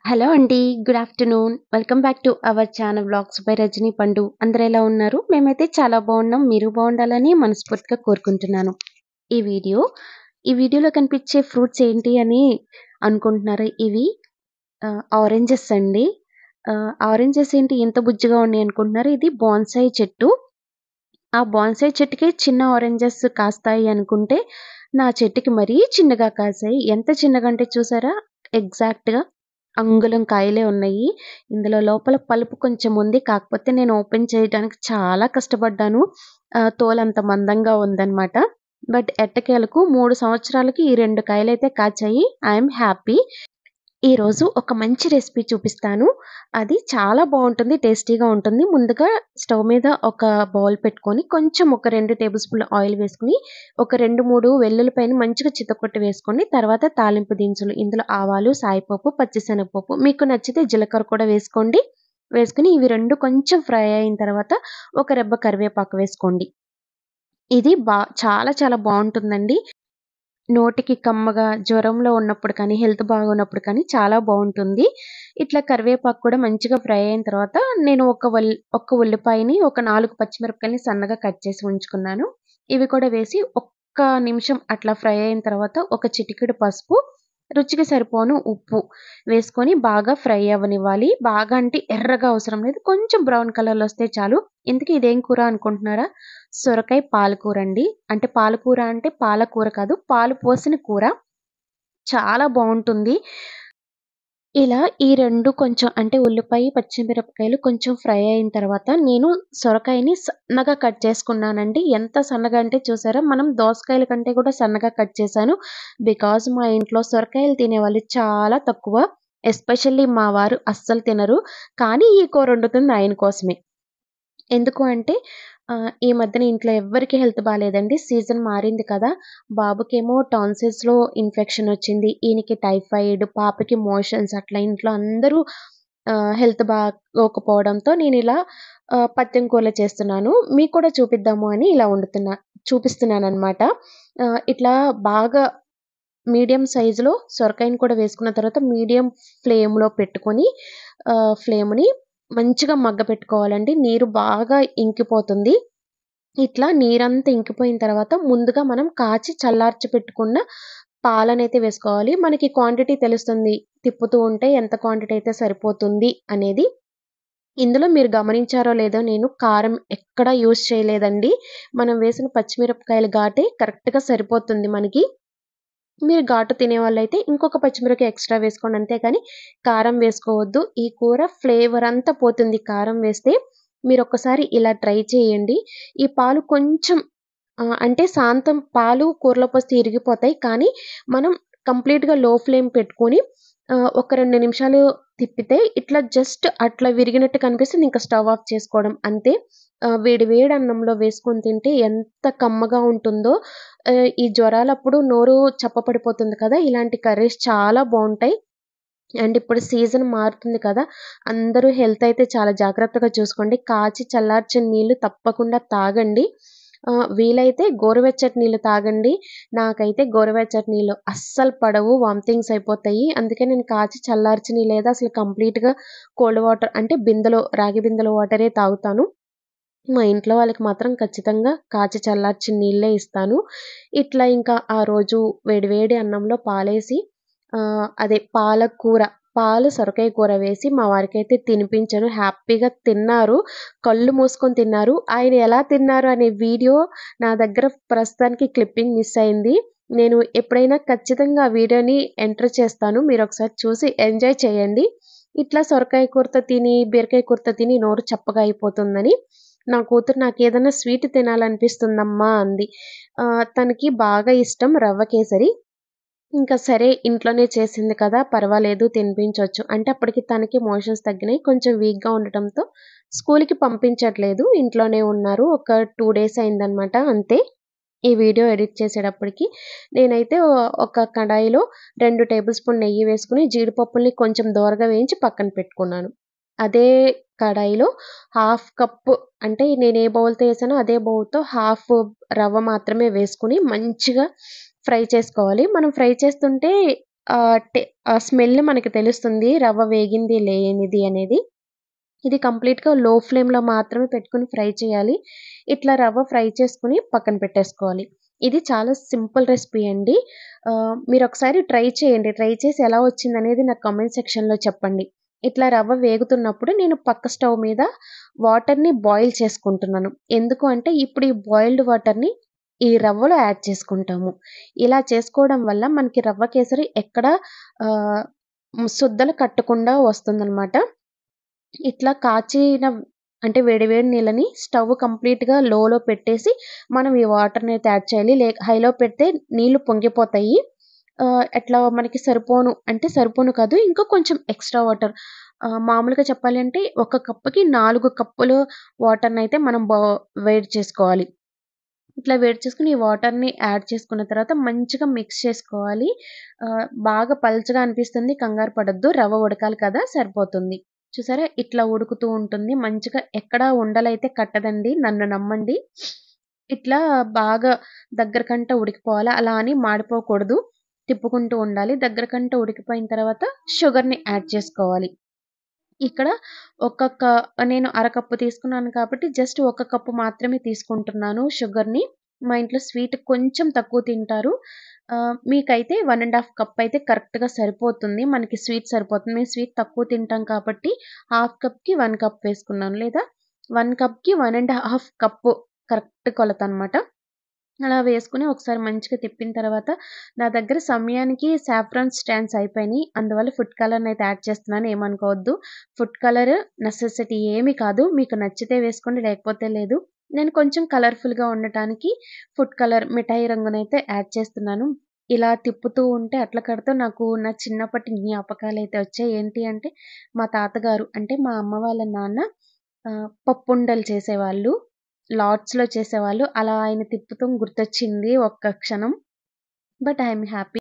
Hello అండి. Good afternoon. Welcome back to our channel vlogs by Rajani Pandu. అందరూ ఎలా ఉన్నారు? మేమైతే చాలా బాగున్నాం. మీరు బాగుండాలని మనస్ఫూర్తిగా కోరుకుంటున్నాను. ఈ వీడియో ఈ వీడియోలో కనిపించే ఫ్రూట్స్ ఏంటి అని అనుకుంటున్నారా? ఇవి ఆరెంజెస్ అండి. ఆరెంజెస్ ఏంటి ఇంత బుజ్జిగా ఉన్నాయి అనుకుంటున్నారా? ఇది బోన్సాయి చెట్టు. ఆ బోన్సాయి చెట్టుకే చిన్న ఆరెంజెస్ కాస్తాయి అనుకుంటే, నా చెట్టుకి మరీ చిన్నగా కాసాయి. ఎంత చిన్నగా అంటే చూసారా? ఎగ్జాక్ట్‌గా అంగుళం కాయలే ఉన్నాయి. ఇందులో లోపల పలుపు కొంచెం ఉంది. కాకపోతే నేను ఓపెన్ చేయడానికి చాలా కష్టపడ్డాను. తోలంత మందంగా ఉందనమాట. బట్ ఎట్టకేలకు 3 సంవత్సరాలకి ఈ 2 కాయలైతే కాచాయి. I am happy. ఈరోజు ఒక మంచి రెసిపీ చూపిస్తాను. అది చాలా బావుంటుంది. టేస్టీగా ఉంటుంది. ముందుగా స్టవ్ మీద ఒక బౌల్ పెట్టుకొని కొంచెం ఒక 2 టేబుల్ స్పూన్‌ల ఆయిల్ వేసుకొని, ఒక 2, 3 వెల్లుల్లిపాయని మంచిగా చితకొట్టి వేసుకోండి. తర్వాత తాలింపు దినుసులు ఇందులో ఆవాలు, సాయిపప్పు, పచ్చిశనగపప్పు మీకు నచ్చితే జీలకర్ర కూడా వేసుకోండి. వేసుకొని ఇవి 2 కొంచెం ఫ్రై అయిన తర్వాత ఒక రెబ్బ కరివేపాకు వేసుకోండి. ఇది చాలా చాలా బావుంటుందండి. నోటికి కమ్మగా జ్వరంలో ఉన్నప్పుడు కానీ, హెల్త్ బాగోన్నప్పుడు కానీ చాలా బావుంటుంది. ఇట్లా కరివేపాకు కూడా మంచిగా ఫ్రై అయిన తర్వాత నేను ఒక్క ఉల్లిపాయని, ఒక 4 పచ్చిమిరపకాయలని సన్నగా కట్ చేసి ఉంచుకున్నాను. ఇవి కూడా వేసి ఒక్క నిమిషం అట్లా ఫ్రై అయిన తర్వాత ఒక చిటికెడు పసుపు, రుచికి సరిపోను ఉప్పు వేసుకొని బాగా ఫ్రై అవ్వనివ్వాలి. బాగా అంటే ఎర్రగా అవసరం లేదు. కొంచెం బ్రౌన్ కలర్‌లో వస్తే చాలు. ఇంతకీ ఇదేం కూర అనుకుంటున్నారా? సొరకాయ పాలకూరండి. అంటే పాలకూర అంటే పాలకూర కాదు. పాలు పోసిన కూర. చాలా బావుంటుంది. ఇలా ఈ 2 కొంచెం అంటే ఉల్లిపాయ, పచ్చిమిరపకాయలు కొంచెం ఫ్రై అయిన తర్వాత నేను సొరకాయని సన్నగా కట్ చేసుకున్నానండి. ఎంత సన్నగా అంటే చూసారా? మనం దోసకాయల కంటే కూడా సన్నగా కట్ చేశాను. బికాజ్ మా ఇంట్లో సొరకాయలు తినేవాళ్ళు చాలా తక్కువ. ఎస్పెషల్లీ మా వారు అస్సలు తినరు. కానీ ఈ కూర వండుతుంది ఆయన కోసమే. ఎందుకు అంటే ఈ మధ్యన ఇంట్లో ఎవ్వరికీ హెల్త్ బాలేదండి. సీజన్ మారింది కదా! బాబుకేమో టాన్సిల్స్‌లో ఇన్ఫెక్షన్ వచ్చింది. ఈయనకి టైఫాయిడ్, పాపకి మోషన్స్ అట్లా ఇంట్లో అందరూ హెల్త్ బాగోకపోవడంతో నేనిలా పత్యం కూరలు చేస్తున్నాను. మీకు కూడా చూపిద్దాము అని ఇలా చూపిస్తున్నాననమాట. ఇట్లా బాగా మీడియం సైజులో సొరకాయని కూడా వేసుకున్న తర్వాత మీడియం ఫ్లేమ్‌లో పెట్టుకొని ఫ్లేమ్‌ని మంచిగా మగ్గపెట్టుకోవాలండి. నీరు బాగా ఇంకిపోతుంది. ఇట్లా నీరంతా ఇంకిపోయిన తర్వాత ముందుగా మనం కాచి చల్లార్చి పెట్టుకున్న పాలనైతే వేసుకోవాలి. మనకి క్వాంటిటీ తెలుస్తుంది. తిప్పుతూ ఉంటే ఎంత క్వాంటిటీ అయితే సరిపోతుంది అనేది. ఇందులో మీరు గమనించారో లేదో నేను కారం ఎక్కడా యూజ్ చేయలేదండి. మనం వేసిన పచ్చిమిరపకాయల ఘాటే కరెక్ట్‌గా సరిపోతుంది మనకి. మీరు ఘాటు తినేవాళ్ళైతే ఇంకొక పచ్చిమిరపకాయ ఎక్స్‌ట్రా వేసుకోండి. అంతేగాని కారం వేసుకోవద్దు. ఈ కూర ఫ్లేవర్ అంతా పోతుంది కారం వేస్తే. మీరొక్కసారి ఇలా ట్రై చేయండి. ఈ పాలు కొంచెం అంటే సాంతం పాలు కూరలో పోస్తే ఇరిగిపోతాయి. కానీ మనం కంప్లీట్‌గా లో ఫ్లేమ్ పెట్టుకొని ఒక 2 నిమిషాలు తిప్పితే ఇట్లా జస్ట్ అట్లా విరిగినట్టు కనిపిస్తుంది. ఇంక స్టవ్ ఆఫ్ చేసుకోవడం అంతే. వేడి వేడి అన్నంలో వేసుకొని తింటే ఎంత కమ్మగా ఉంటుందో. ఈ జ్వరాలప్పుడు నోరు చప్పపడిపోతుంది కదా! ఇలాంటి కర్రీస్ చాలా బావుంటాయి. అండ్ ఇప్పుడు సీజన్ మారుతుంది కదా! అందరూ హెల్త్ అయితే చాలా జాగ్రత్తగా చూసుకోండి. కాచి చల్లార్చిన నీళ్లు తప్పకుండా తాగండి. వీలైతే గోరువెచ్చటి నీళ్లు తాగండి. నాకైతే గోరువెచ్చటి నీళ్లు అస్సలు పడవు. వామిటింగ్స్ అయిపోతాయి. అందుకే నేను కాచి చల్లార్చినయి లేదా అసలు కంప్లీట్‌గా కోల్డ్ వాటర్ అంటే రాగి బిందెలో వాటరే తాగుతాను. మా ఇంట్లో వాళ్ళకి మాత్రం ఖచ్చితంగా కాచి చల్లార్చిన నీళ్ళే ఇస్తాను. ఇట్లా ఇంకా ఆ రోజు వేడి వేడి అన్నంలో పాలేసి అదే పాలకూర, సొరకాయ కూర వేసి మా వారికైతే తినిపించాను. హ్యాపీగా తిన్నారు. కళ్ళు మూసుకొని తిన్నారు. ఆయన ఎలా తిన్నారు అనే వీడియో నా దగ్గర ప్రస్తుతానికి క్లిప్పింగ్ మిస్ అయింది. నేను ఎప్పుడైనా ఖచ్చితంగా ఆ వీడియోని ఎంటర్ చేస్తాను. మీరొకసారి చూసి ఎంజాయ్ చేయండి. ఇట్లా సొరకాయ కూరతో తిని, బీరకాయ కూరతో తిని నోరు చప్పగా అయిపోతుందని నా కూతురు నాకేదన్నా స్వీట్ తినాలనిపిస్తుందమ్మా అంది. తనకి బాగా ఇష్టం రవ్వ కేసరి. ఇంకా సరే ఇంట్లోనే చేసింది కదా! పర్వాలేదు తినిపించొచ్చు. అంటే అప్పటికి తనకి మోషన్స్ తగ్గినాయి. కొంచెం వీక్‌గా ఉండటంతో స్కూలుకి పంపించట్లేదు. ఇంట్లోనే ఉన్నారు. ఒక 2 డేస్ అయిందనమాట అంతే. ఈ వీడియో ఎడిట్ చేసేటప్పటికి నేనైతే ఒక కడాయిలో 2 టేబుల్ స్పూన్ నెయ్యి వేసుకొని జీడిపప్పుల్ని కొంచెం దోరగా వేయించి పక్కన పెట్టుకున్నాను. అదే కడాయిలో హాఫ్ కప్పు అంటే నేను ఏ బౌల్‌తో ఏసానో అదే బౌల్‌తో హాఫ్ రవ్వ మాత్రమే వేసుకొని మంచిగా ఫ్రై చేసుకోవాలి. మనం ఫ్రై చేస్తుంటే స్మెల్ మనకి తెలుస్తుంది రవ్వ వేగింది లేనిది అనేది. ఇది కంప్లీట్‌గా లో ఫ్లేమ్‌లో మాత్రమే పెట్టుకొని ఫ్రై చేయాలి. ఇట్లా రవ్వ ఫ్రై చేసుకొని పక్కన పెట్టేసుకోవాలి. ఇది చాలా సింపుల్ రెసిపీ అండి. మీరొకసారి ట్రై చేయండి. ట్రై చేసి ఎలా వచ్చిందనేది నాకు కామెంట్ సెక్షన్‌లో చెప్పండి. ఇట్లా రవ్వ వేగుతున్నప్పుడు నేను పక్క స్టవ్ మీద వాటర్‌ని బాయిల్ చేసుకుంటున్నాను. ఎందుకు అంటే ఇప్పుడు ఈ బాయిల్డ్ వాటర్‌ని ఈ రవ్వలో యాడ్ చేసుకుంటాము. ఇలా చేసుకోవడం వల్ల మనకి రవ్వ కేసరి ఎక్కడ ఆహ్, సుద్దలు కట్టకుండా వస్తుందనమాట. ఇట్లా కాచిన అంటే వేడి వేడి నీళ్ళని స్టవ్ కంప్లీట్‌గా లోలో పెట్టేసి, మనం ఈ వాటర్‌నైతే యాడ్ చేయాలి. హైలో పెడితే నీళ్లు పొంగిపోతాయి. ఎట్లా మనకి సరిపోను కాదు. ఇంకా కొంచెం ఎక్స్‌ట్రా వాటర్ మామూలుగా చెప్పాలి అంటే ఒక కప్పుకి 4 కప్పులు వాటర్‌నైతే మనం వేడి చేసుకోవాలి. ఇట్లా వేడి చేసుకొని, ఈ వాటర్‌ని యాడ్ చేసుకున్న తర్వాత మంచిగా మిక్స్ చేసుకోవాలి. బాగా పల్చగా అనిపిస్తుంది. కంగారు పడొద్దు. రవ్వ ఉడకాలి కదా! సరిపోతుంది. చూసారా? ఇట్లా ఉడుకుతూ ఉంటుంది. మంచిగా ఎక్కడ ఉండలైతే కట్టదండి. నన్ను నమ్మండి. ఇట్లా బాగా దగ్గరకంట ఉడికిపోవాలి. అలా అని మాడిపోకూడదు. తిప్పుకుంటూ ఉండాలి. దగ్గరకంట ఉడికిపోయిన తర్వాత షుగర్‌ని యాడ్ చేసుకోవాలి. ఇక్కడ ఒక్కొక్క నేను అరకప్పు తీసుకున్నాను కాబట్టి జస్ట్ ఒక కప్పు మాత్రమే తీసుకుంటున్నాను షుగర్‌ని. మా ఇంట్లో స్వీట్ కొంచెం తక్కువ తింటారు. మీకైతే 1 ½ కప్ అయితే కరెక్ట్‌గా సరిపోతుంది. మనకి స్వీట్ సరిపోతుంది. మేము స్వీట్ తక్కువ తింటాం కాబట్టి హాఫ్ కప్‌కి 1 కప్ వేసుకున్నాను. లేదా 1 కప్‌కి 1 ½ కప్పు కరెక్ట్ కొలతనమాట. అలా వేసుకొని ఒకసారి మంచిగా తిప్పిన తర్వాత, నా దగ్గర సమయానికి సాఫ్రాన్ స్టాండ్స్ అయిపోయినియి. అందువల్ల ఫుడ్ కలర్‌నయితే యాడ్ చేస్తున్నాను. ఏమనుకోవద్దు. ఫుడ్ కలర్ నెసెసిటీ ఏమి కాదు. మీకు నచ్చితే వేసుకోండి లేకపోతే లేదు. నేను కొంచెం కలర్‌ఫుల్‌గా ఉండటానికి ఫుడ్ కలర్ మిఠాయి రంగునైతే యాడ్ చేస్తున్నాను. ఇలా తిప్పుతూ ఉంటే అట్ల కడతో నాకు నా చిన్నప్పటి జ్ఞాపకాలైతే వచ్చాయి. ఏంటి అంటే మా తాతగారు అంటే మా అమ్మ వాళ్ళ నాన్న పప్పుండలు చేసేవాళ్ళు. లాట్స్‌లో చేసేవాళ్ళు. అలా ఆయన తిప్పుతూ గుర్తొచ్చింది ఒక్క క్షణం. But I am happy.